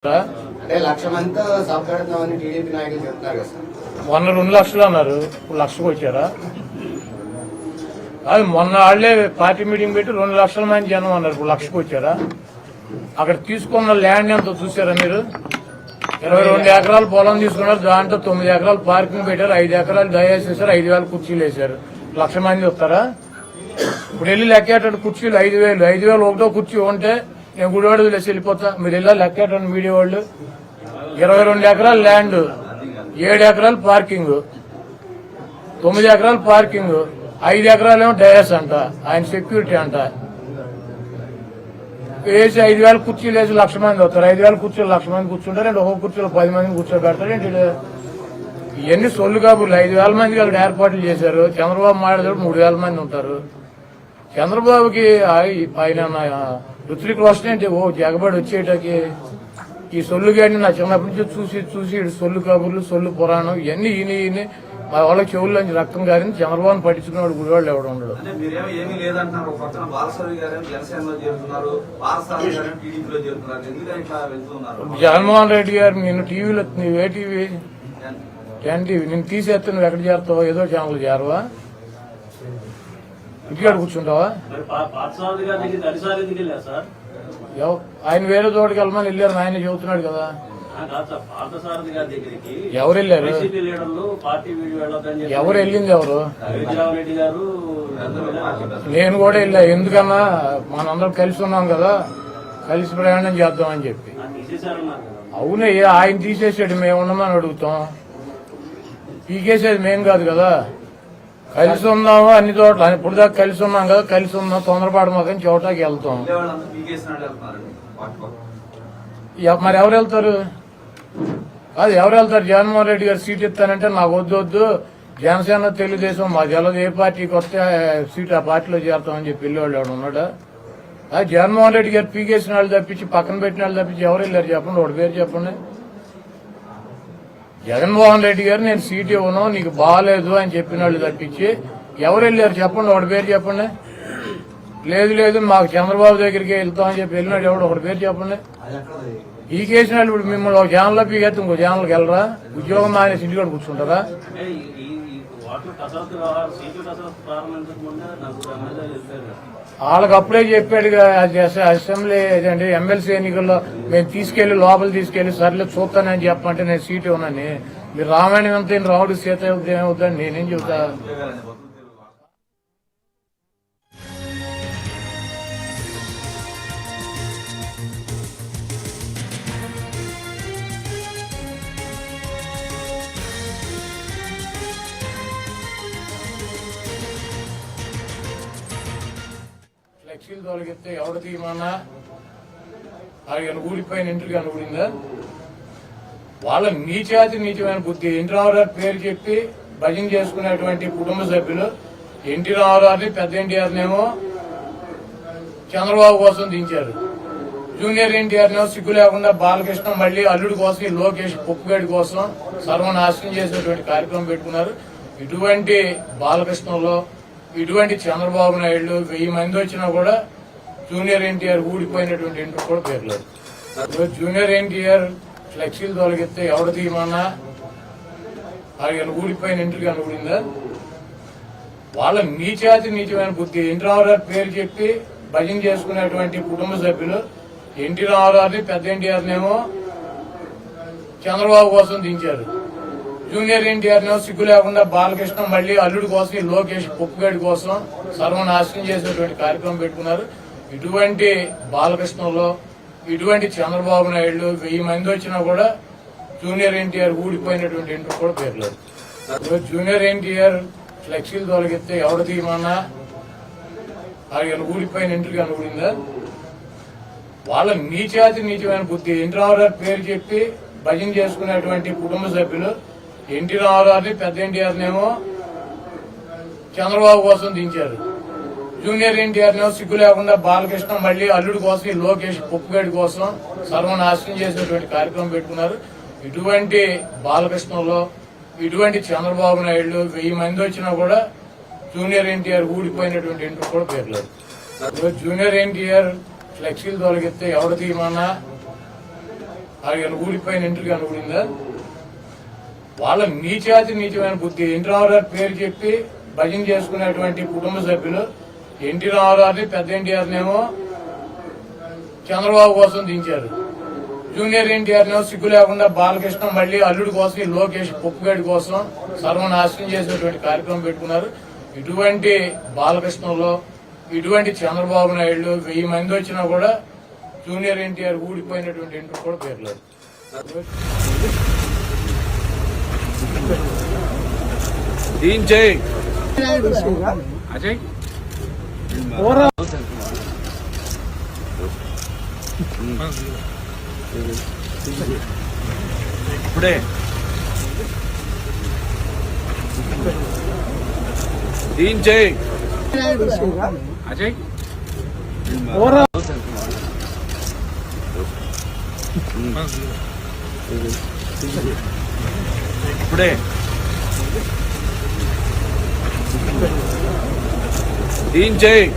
అంటే 1,00,000 మందితో సభ పెడతామని టీడీపీ నాయకులు చెప్తున్నారు కదా సార్. మొన్న 2 లక్షలు అన్నారు, ఇప్పుడు 1,00,000 వచ్చారా? అది మొన్న వాళ్లే పార్టీ మీటింగ్ పెట్టి 2 లక్షల మంది జనం అన్నారు, ఇప్పుడు 1,00,000 వచ్చారా? అక్కడ తీసుకున్న ల్యాండ్ ఎంతో చూసారా మీరు? 22 ఎకరాలు పొలం తీసుకున్నారు, దాంట్లో 9 ఎకరాలు పార్కింగ్ పెట్టారు, 5 ఎకరాలు దయాసి చేశారు, 5,000 కుర్చీలు వేశారు. 1,00,000 మంది వస్తారా? ఇప్పుడు వెళ్ళి లెక్కేటట్టు కుర్చీలు 5,000, 5,000 ఒకటో కుర్చీ ఉంటే నేను గుడివాడ వదిలేసి వెళ్ళిపోతా. మీరు ఇలా లెక్కేటండి మీడియా వాళ్ళు. 22 ఎకరాలు ల్యాండ్, 7 ఎకరాలు పార్కింగ్, 9 ఎకరాలు పార్కింగ్, 5 ఎకరాలు ఏమో డయాస్ అంట, ఆయన సెక్యూరిటీ అంట. వేసి 5,000 కుర్చీలు వేసి 1,00,000 మంది వస్తారు. 5,000 కుర్చీలు 1,00,000 మంది కూర్చుంటారు, ఒక్కొక్క కుర్చీలో 10 మందిని కూర్చోబెడతారు ఏంటి? ఇవన్నీ సొల్లు కాబుర్లు. 5,000 మందికి అక్కడ ఏర్పాట్లు చేశారు. చంద్రబాబు మాట్లాడారు 3,000 మంది ఉంటారు. చంద్రబాబుకి ఆయన ఋత్విక్ రోషన్ ఏంటి ఓ జగబడి వచ్చేటకి ఈ సొల్లు గాడిని నా చిన్నప్పటి నుంచి చూసి సొల్లు కబుర్లు, సొల్లు పురాణం ఇవన్నీ ఈయన మా వాళ్ళకి చెవుల్లోంచి రక్తం గారిని చంద్రబాబుని పట్టించుకున్నాడు గుడివాళ్ళు ఎవడు ఉండడు. జగన్మోహన్ రెడ్డి గారు నిన్ను టీవీలో, నువ్వే టీవీ 10 టీవీ, నిన్ను తీసేస్తే నువ్వు ఎక్కడ చేరుతావో? ఏదో ఛానల్ చేరవా? ఇంటికాడ కూర్చుంటావా? ఆయన వేరే చోటుకి వెళ్ళమని వెళ్ళారు, ఆయన చెబుతున్నాడు కదా. ఎవరు వెళ్ళారు? ఎవరు వెళ్ళింది? ఎవరు? నేను కూడా వెళ్ళా. ఎందుకన్నా మనందరం కలిసి ఉన్నాం కదా, కలిసి ప్రయాణం చేద్దామని చెప్పి. అవునే, ఆయన తీసేసాడు, మేము ఉన్నామని అడుగుతాం. పీకేసేది మేం కాదు కదా. కలిసి ఉన్నాము అన్ని చోట్ల, ఇప్పుడు దాకా కలిసి ఉన్నాం కదా, కలిసి ఉన్నాం, తొందరపాటు మాకని చోటాకి వెళ్తాం. మరి ఎవరు వెళ్తారు? అది ఎవరు వెళ్తారు? జగన్మోహన్ రెడ్డి గారు సీట్ ఇస్తానంటే నాకు వద్దు, జనసేన తెలుగుదేశం మా జలది ఏ పార్టీకి వస్తే సీట్ ఆ పార్టీలో చేరతామని చెప్పి వెళ్ళేవాళ్ళు ఎవడు ఉన్నాడా? అది జగన్మోహన్ రెడ్డి గారు పీకేసిన వాళ్ళు తప్పించి, పక్కన పెట్టిన వాళ్ళు తప్పించి ఎవరు వెళ్ళారు చెప్పండి? ఒకటి పేరు చెప్పండి. జగన్మోహన్ రెడ్డి గారు నేను సీట్ ఇవ్వను, నీకు బాగాలేదు అని చెప్పిన వాళ్ళు తప్పించి ఎవరు వెళ్ళారు చెప్పండి? ఒకటి పేరు చెప్పండి. లేదు మాకు చంద్రబాబు దగ్గరికి వెళ్తామని చెప్పి వెళ్ళినాడు ఎవడు? ఒకటి పేరు చెప్పండి. ఈ కేసిన వాళ్ళు ఇప్పుడు మిమ్మల్ని ఒక ఛానల్లో పీకేస్తే ఇంకో ఛానల్కి వెళ్ళరా? ఉద్యోగం మానేసి ఇంటికాడ కూర్చుంటారా? వాళ్ళకి అప్పుడే చెప్పాడుగా అసెంబ్లీ అంటే ఎమ్మెల్సీ ఎన్నికల్లో మేము తీసుకెళ్లి లోపల తీసుకెళ్లి సర్లే చూస్తానని చెప్పమంటే నేను సీట్ ఇవ్వనని. మీరు రామాయణం అంతా రాముడు సీత ఏమవుతుందని నేనేం చెబుతా? ఫ్లెక్సీలు తొలగిస్తే ఎవడు తీయమన్నా అది ఊడిపోయిన ఇంటికి అనుకుందా? వాళ్ళ నీచమైన బుద్ధి. ఎన్టీ రామారావు పేరు చెప్పి భజన చేసుకునేటువంటి కుటుంబ సభ్యులు ఎన్టీ రామారావుని, పెద్ద ఎన్టీఆర్నేమో చంద్రబాబు కోసం దించారు. జూనియర్ ఎన్టీఆర్నేమో సిగ్గు లేకుండా బాలకృష్ణ మళ్లీ అల్లుడి కోసం, లోకేష్ పొప్పుగడి కోసం సర్వనాశనం చేసినటువంటి కార్యక్రమం పెట్టుకున్నారు. ఇటువంటి బాలకృష్ణలో, ఇటువంటి చంద్రబాబు నాయుడు 1000 మంది వచ్చినా కూడా జూనియర్ ఎన్టీఆర్ ఊడిపోయినటువంటి ఇంటికి కూడా పేర్లేదు. జూనియర్ ఎన్టీఆర్ ఫ్లెక్సీలు తొలగిస్తే ఎవడు తీయమన్నా అది ఊడిపోయిన ఇంటికి అనుకుందా? వాళ్ళ నీచమైన బుద్ధి. ఎన్టీ రామారావు పేరు చెప్పి భజన చేసుకునేటువంటి కుటుంబ సభ్యులు ఎన్టీ రామారావుని, పెద్ద ఎన్టీఆర్నేమో చంద్రబాబు కోసం దించారు. జూనియర్ ఎన్టీఆర్నేమో సిగ్గు లేకుండా బాలకృష్ణ మళ్లీ అల్లుడి కోసం, లోకేష్ పొప్పుగడి కోసం సర్వనాశనం చేసినటువంటి కార్యక్రమం పెట్టుకున్నారు. ఇటువంటి బాలకృష్ణలో, ఇటువంటి చంద్రబాబు నాయుడు 1000 మంది వచ్చినా కూడా జూనియర్ ఎన్టీఆర్ ఊడిపోయినటువంటి ఇంటికి కూడా పేర్లేదు. జూనియర్ ఎన్టీఆర్ ఫ్లెక్సీలు తొలగిస్తే ఎవడు తీయమన్నా అది ఊడిపోయిన ఇంటికి అనుకుందా? వాళ్ళ నీచమైన బుద్ధి. ఎన్టీ రామారావు పేరు చెప్పి భజన చేసుకునేటువంటి కుటుంబ సభ్యులు ఎన్టీ రామారావుని, పెద్ద ఎన్టీఆర్నేమో చంద్రబాబు కోసం దించారు. జూనియర్ ఎన్టీఆర్నేమో సిగ్గు లేకుండా బాలకృష్ణ మళ్లీ అల్లుడి కోసం, లోకేష్ పొప్పుగడి కోసం సర్వనాశనం చేసినటువంటి కార్యక్రమం పెట్టుకున్నారు. ఇటువంటి బాలకృష్ణలో, ఇటువంటి చంద్రబాబు నాయుడు 1000 మంది వచ్చినా కూడా జూనియర్ ఎన్టీఆర్ ఊడిపోయినటువంటి ఇంటికి కూడా పేర్లేదు. జూనియర్ ఎన్టీఆర్ ఫ్లెక్సీలు తొలగిస్తే ఎవడు తీయమన్నా అది ఊడిపోయిన ఇంటికి ఊడిందా? వాళ్ళ నీచమైన బుద్ధి. ఎన్టీ రామారావు పేరు చెప్పి భజన చేసుకునేటువంటి కుటుంబ సభ్యులు ఎన్టీ రామారావుని పెద్ద ఎన్టీఆర్నేమో చంద్రబాబు కోసం దించారు. జూనియర్ ఎన్టీఆర్ నేమో సిగ్గు లేకుండా బాలకృష్ణ మళ్ళీ అల్లుడి కోసం ఈ లోకేష్ పొప్పుగడి కోసం సర్వనాశనం చేసేటువంటి కార్యక్రమం పెట్టుకున్నారు. ఇటువంటి బాలకృష్ణలో ఇటువంటి చంద్రబాబు నాయుడు 1000 మంది వచ్చినా కూడా జూనియర్ ఎన్టీఆర్ ఊడిపోయినటువంటి ఇంటికి కూడా పేర్లేదు. అజయ్ ఇప్పుడే దీంచేయ్ అజయ్ ఇప్పుడే దీంచేయ్